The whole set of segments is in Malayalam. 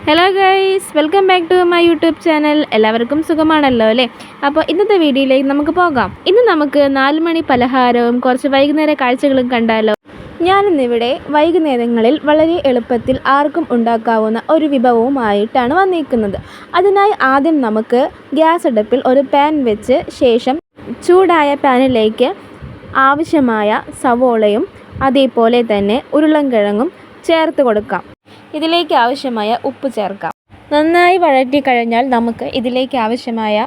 Hello guys, welcome back to my YouTube channel. എല്ലാവർക്കും സുഖമാണല്ലോ അല്ലേ? അപ്പോൾ ഇന്നത്തെ വീഡിയോയിലേക്ക് നമുക്ക് പോകാം. ഇന്ന് നമുക്ക് 4 മണി പലഹാരവും കുറച്ച് വൈകുന്നേര കാഴ്ചകളും കണ്ടാലോ. ഞാനിന്നിവിടെ വൈകുന്നേരങ്ങളിൽ വളരെ എളുപ്പത്തിൽ ആർക്കും ഉണ്ടാക്കാവുന്ന ഒരു വിഭവവുമായിട്ടാണ് വന്നിരിക്കുന്നത്. അതിനായി ആദ്യം നമുക്ക് ഗ്യാസ് അടുപ്പിൽ ഒരു പാൻ വെച്ച് ശേഷം ചൂടായ പാനിലേക്ക് ആവശ്യമായ സവോളയും അതേപോലെ തന്നെ ഉരുളൻകിഴങ്ങും ചേർത്ത് കൊടുക്കാം. ഇതിലേക്ക് ആവശ്യമായ ഉപ്പ് ചേർക്കാം. നന്നായി വഴറ്റി കഴിഞ്ഞാൽ നമുക്ക് ഇതിലേക്ക് ആവശ്യമായ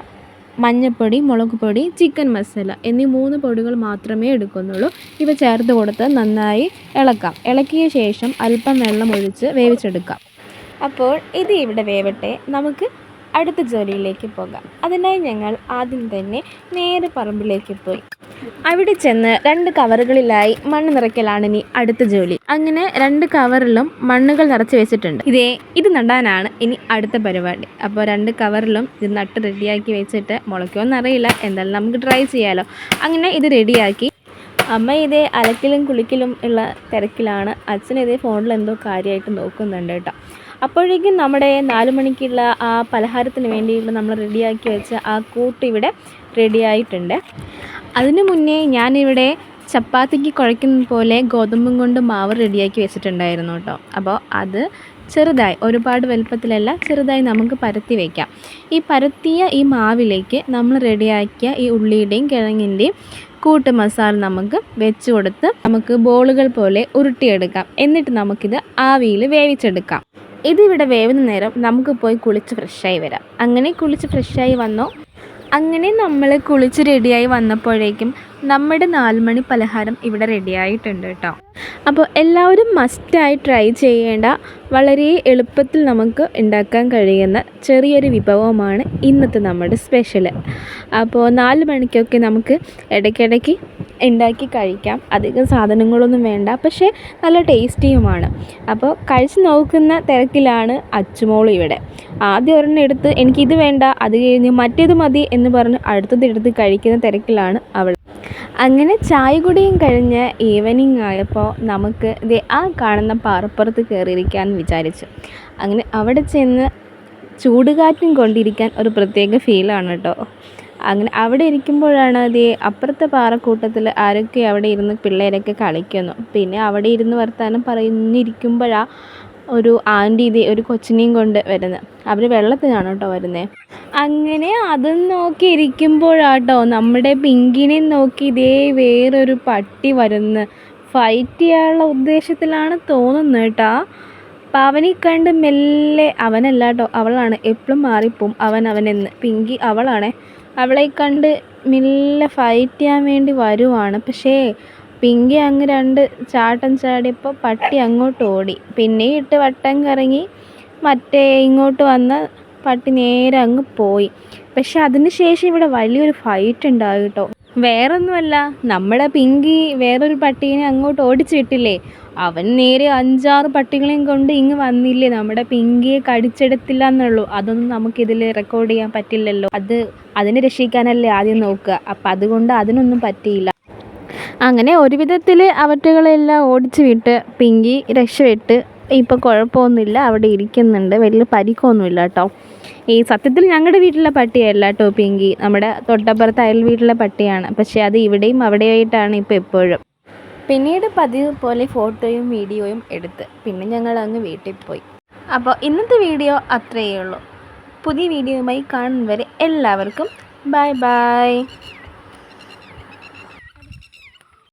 മഞ്ഞൾപ്പൊടി, മുളക് പൊടി, ചിക്കൻ മസാല എന്നീ 3 പൊടികൾ മാത്രമേ എടുക്കുന്നുള്ളൂ. ഇവ ചേർത്ത് കൊടുത്ത് നന്നായി ഇളക്കാം. ഇളക്കിയ ശേഷം അല്പം വെള്ളം ഒഴിച്ച് വേവിച്ചെടുക്കാം. അപ്പോൾ ഇത് ഇവിടെ വേവട്ടെ, നമുക്ക് അടുത്ത ജോലിയിലേക്ക് പോകാം. അതിനായി ഞങ്ങൾ ആദ്യം തന്നെ നേരെ പറമ്പിലേക്ക് പോയി. അവിടെ ചെന്ന് 2 കവറുകളിലായി മണ്ണ് നിറയ്ക്കലാണ് ഇനി അടുത്ത ജോലി. അങ്ങനെ 2 കവറിലും മണ്ണുകൾ നിറച്ച് വെച്ചിട്ടുണ്ട്. ഇത് നടാനാണ് ഇനി അടുത്ത പരിപാടി. അപ്പോൾ 2 കവറിലും ഇത് നട്ട് റെഡിയാക്കി വെച്ചിട്ട് മുളയ്ക്കുമെന്നറിയില്ല, എന്തായാലും നമുക്ക് ട്രൈ ചെയ്യാമല്ലോ. അങ്ങനെ ഇത് റെഡിയാക്കി അമ്മ ഇതേ അലക്കിലും കുളിക്കലും ഉള്ള തിരക്കിലാണ്. അച്ഛൻ ഇതേ ഫോണിൽ എന്തോ കാര്യമായിട്ട് നോക്കുന്നുണ്ട് കേട്ടോ. അപ്പോഴേക്കും നമ്മുടെ 4 മണിക്കുള്ള ആ പലഹാരത്തിന് വേണ്ടിയിട്ട് നമ്മൾ റെഡിയാക്കി വെച്ച ആ കൂട്ട് ഇവിടെ റെഡിയായിട്ടുണ്ട്. അതിനു മുന്നേ ഞാനിവിടെ ചപ്പാത്തിക്ക് കുഴയ്ക്കുന്ന പോലെ ഗോതമ്പും കൊണ്ട് മാവ് റെഡിയാക്കി വെച്ചിട്ടുണ്ടായിരുന്നു കേട്ടോ. അപ്പോൾ അത് ചെറുതായി, ഒരുപാട് വലുപ്പത്തിലല്ല, ചെറുതായി നമുക്ക് പരത്തി വയ്ക്കാം. ഈ പരത്തിയ ഈ മാവിലേക്ക് നമ്മൾ റെഡിയാക്കിയ ഈ ഉള്ളിയുടെയും കിഴങ്ങിൻ്റെയും കൂട്ട് മസാല നമുക്ക് വെച്ച് കൊടുത്ത് നമുക്ക് ബോളുകൾ പോലെ ഉരുട്ടിയെടുക്കാം. എന്നിട്ട് നമുക്കിത് ആവിയിൽ വേവിച്ചെടുക്കാം. ഇതിവിടെ വേവുന്ന നേരം നമുക്ക് പോയി കുളിച്ച് ഫ്രഷായി വരാം. അങ്ങനെ കുളിച്ച് ഫ്രഷായി വന്നോ. അങ്ങനെ നമ്മൾ കുളിച്ച് റെഡിയായി വന്നപ്പോഴേക്കും നമ്മുടെ 4 മണി പലഹാരം ഇവിടെ റെഡിയായിട്ടുണ്ട് കേട്ടോ. അപ്പോൾ എല്ലാവരും മസ്റ്റായി ട്രൈ ചെയ്യേണ്ട, വളരെ എളുപ്പത്തിൽ നമുക്ക് ഉണ്ടാക്കാൻ കഴിയുന്ന ചെറിയൊരു വിഭവമാണ് ഇന്നത്തെ നമ്മുടെ സ്പെഷ്യൽ. അപ്പോൾ 4 മണിക്കൊക്കെ നമുക്ക് ഇടയ്ക്കിടയ്ക്ക് ഉണ്ടാക്കി കഴിക്കാം. അധികം സാധനങ്ങളൊന്നും വേണ്ട, പക്ഷേ നല്ല ടേസ്റ്റിയുമാണ്. അപ്പോൾ കഴിച്ച് നോക്കുന്ന തിരക്കിലാണ് അച്ചുമോളും ഇവിടെ. ആദ്യം ഒരെണ്ണം എടുത്ത് എനിക്കിത് വേണ്ട, അത് കഴിഞ്ഞ് മറ്റേത് മതി എന്ന് പറഞ്ഞ് അടുത്തത് എടുത്ത് കഴിക്കുന്ന തിരക്കിലാണ് അവൾ. അങ്ങനെ ചായ കുടിയും കഴിഞ്ഞ് ഈവനിങ് ആയപ്പോൾ നമുക്ക് ആ കാണുന്ന പാറപ്പുറത്ത് കയറിയിരിക്കാൻ വിചാരിച്ചു. അങ്ങനെ അവിടെ ചെന്ന് ചൂടുകാറ്റും കൊണ്ടിരിക്കാൻ ഒരു പ്രത്യേക ഫീലാണ് കേട്ടോ. അങ്ങനെ അവിടെ ഇരിക്കുമ്പോഴാണ് അപ്പുറത്തെ പാറക്കൂട്ടത്തിൽ ആരൊക്കെ അവിടെ ഇരുന്ന് പിള്ളേരൊക്കെ കളിക്കുന്നു. പിന്നെ അവിടെ ഇരുന്ന് വർത്താനം പറഞ്ഞിരിക്കുമ്പോഴാണ് ഒരു ആൻറ്റി ഒരു കൊച്ചിനെയും കൊണ്ട് വരുന്നത്. അവർ വെള്ളത്തിനാണ് കേട്ടോ വരുന്നത്. അങ്ങനെ അതും നോക്കി ഇരിക്കുമ്പോഴാട്ടോ നമ്മുടെ പിങ്കിനെ നോക്കി വേറൊരു പട്ടി വരുന്നു. ഫൈറ്റ് ചെയ്യാനുള്ള ഉദ്ദേശത്തിലാണ് തോന്നുന്നത് കേട്ടോ. അപ്പം അവനെ കണ്ട് മെല്ലെ, അവനല്ല കേട്ടോ, അവളാണ്, എപ്പോഴും മാറിപ്പോവും അവനെന്ന്. പിങ്കി അവളാണേ. അവളെ കണ്ട് മെല്ലെ ഫൈറ്റ് ചെയ്യാൻ വേണ്ടി വരുവാണ്. പക്ഷേ പിങ്കി അങ്ങ് 2 ചാട്ടം ചാടിയപ്പോൾ പട്ടി അങ്ങോട്ട് ഓടി. പിന്നെ ഇട്ട് വട്ടം കറങ്ങി മറ്റേ ഇങ്ങോട്ട് വന്ന പട്ടി നേരെ അങ്ങ് പോയി. പക്ഷെ അതിന് ശേഷം ഇവിടെ വലിയൊരു ഫൈറ്റ് ഉണ്ടായി കേട്ടോ. വേറൊന്നുമല്ല, നമ്മുടെ പിങ്കി വേറൊരു പട്ടീനെ അങ്ങോട്ട് ഓടിച്ചു വിട്ടില്ലേ, അവൻ നേരെ 5-6 പട്ടികളെയും കൊണ്ട് ഇങ്ങ് വന്നില്ലേ. നമ്മുടെ പിങ്കിയെ കടിച്ചെടുത്തില്ല എന്നുള്ളൂ. അതൊന്നും നമുക്കിതിൽ റെക്കോർഡ് ചെയ്യാൻ പറ്റില്ലല്ലോ. അതിനെ രക്ഷിക്കാനല്ലേ ആദ്യം നോക്കുക. അപ്പം അതുകൊണ്ട് അതിനൊന്നും പറ്റിയില്ല. അങ്ങനെ ഒരു വിധത്തിൽ അവറ്റകളെല്ലാം ഓടിച്ചു വിട്ട് പിങ്കി രക്ഷപ്പെട്ട് ഇപ്പോൾ കുഴപ്പമൊന്നുമില്ല, അവിടെ ഇരിക്കുന്നുണ്ട്. വലിയ പരിക്കൊന്നുമില്ല കേട്ടോ. ഈ സത്യത്തിൽ ഞങ്ങളുടെ വീട്ടിലെ പട്ടിയല്ല കേട്ടോ പിങ്കി, നമ്മുടെ തൊട്ടപ്പുറത്ത് അയൽ വീട്ടിലെ പട്ടിയാണ്. പക്ഷേ അത് ഇവിടെയും അവിടെയായിട്ടാണ് ഇപ്പോൾ എപ്പോഴും. പിന്നീട് പതിവ് പോലെ ഫോട്ടോയും വീഡിയോയും എടുത്ത് പിന്നെ ഞങ്ങൾ അങ്ങ് വീട്ടിൽ പോയി. അപ്പോൾ ഇന്നത്തെ വീഡിയോ അത്രയേ ഉള്ളൂ. പുതിയ വീഡിയോയുമായി കാണുന്നവരെ എല്ലാവർക്കും ബൈ ബൈ.